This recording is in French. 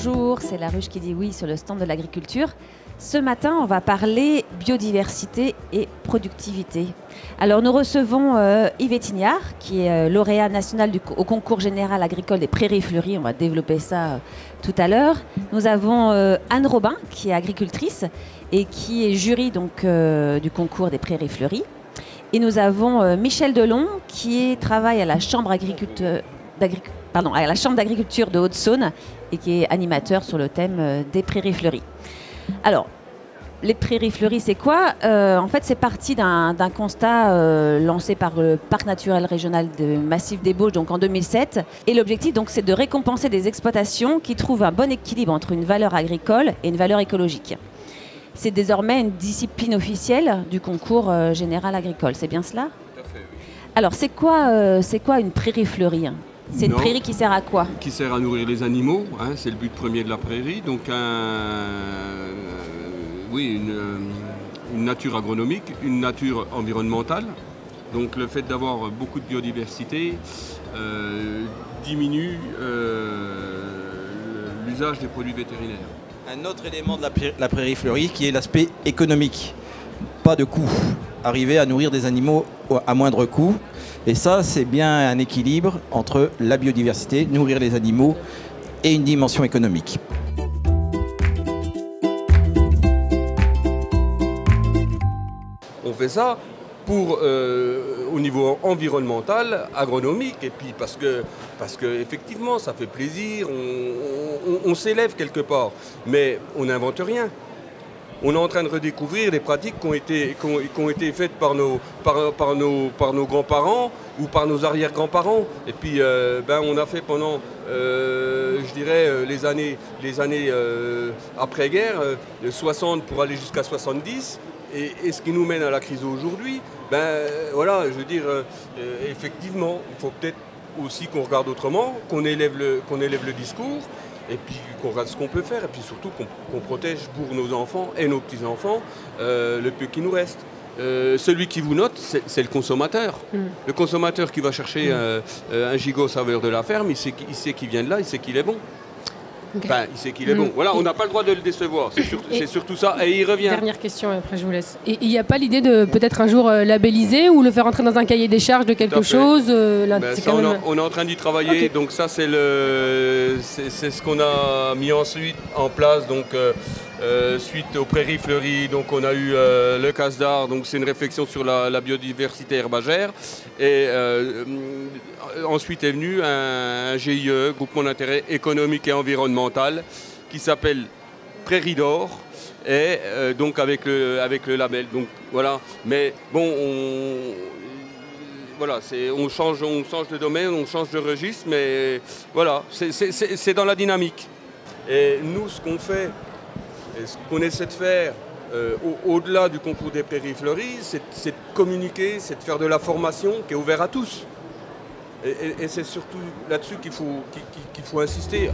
Bonjour, c'est La Ruche qui dit oui sur le stand de l'agriculture. Ce matin, on va parler biodiversité et productivité. Alors, nous recevons Yvette Ignard, qui est lauréat national au concours général agricole des Prairies Fleuries. On va développer ça tout à l'heure. Nous avons Anne Robin, qui est agricultrice et qui est jury donc, du concours des Prairies Fleuries. Et nous avons Michel Delon, qui travaille à la Chambre d'agriculture de Haute-Saône et qui est animateur sur le thème des Prairies Fleuries. Alors, les Prairies Fleuries, c'est quoi? En fait, c'est parti d'un constat lancé par le Parc naturel régional de Massif des Bauges donc en 2007. Et l'objectif, donc, c'est de récompenser des exploitations qui trouvent un bon équilibre entre une valeur agricole et une valeur écologique. C'est désormais une discipline officielle du concours général agricole. C'est bien cela? Tout à fait, oui. Alors, c'est quoi une prairie fleurie? C'est une prairie qui sert à quoi? Qui sert à nourrir les animaux, hein, c'est le but premier de la prairie. Donc une nature agronomique, une nature environnementale. Donc le fait d'avoir beaucoup de biodiversité diminue l'usage des produits vétérinaires. Un autre élément de la prairie fleurie qui est l'aspect économique. Pas de coût. Arriver à nourrir des animaux à moindre coût. Et ça, c'est bien un équilibre entre la biodiversité, nourrir les animaux, et une dimension économique. On fait ça pour, au niveau environnemental, agronomique, et puis parce que effectivement, ça fait plaisir, on s'élève quelque part, mais on n'invente rien. On est en train de redécouvrir des pratiques qui ont été faites par nos grands-parents ou par nos arrière-grands-parents. Et puis, on a fait pendant, je dirais, les années après-guerre, 60 pour aller jusqu'à 70. Et ce qui nous mène à la crise aujourd'hui, voilà, je veux dire, effectivement, il faut peut-être aussi qu'on regarde autrement, qu'on élève le discours. Et puis qu'on regarde ce qu'on peut faire, et puis surtout qu'on protège pour nos enfants et nos petits-enfants le peu qui nous reste. Celui qui vous note, c'est le consommateur. Le consommateur qui va chercher un gigot saveur de la ferme, il sait qu'il vient de là, il sait qu'il est bon. Okay. Enfin, il sait qu'il est bon. Voilà, on n'a pas le droit de le décevoir. C'est surtout ça. Et il revient. Dernière question, après je vous laisse. Et il n'y a pas l'idée de peut-être un jour labelliser ou le faire entrer dans un cahier des charges de quelque chose on est en train d'y travailler. Okay. Donc ça, c'est ce qu'on a mis ensuite en place. Donc, suite aux Prairies Fleuries, donc on a eu le CASDAR. Donc c'est une réflexion sur la biodiversité herbagère. Et ensuite est venu un GIE, Groupement d'intérêt économique et environnemental, qui s'appelle Prairie d'Or, et donc avec le label. Donc voilà. Mais bon, on change de domaine, on change de registre, mais voilà, c'est dans la dynamique. Et nous, ce qu'on fait, et ce qu'on essaie de faire au-delà du concours des Prairies Fleuries, c'est de communiquer, c'est de faire de la formation qui est ouverte à tous. Et c'est surtout là-dessus qu'il faut insister.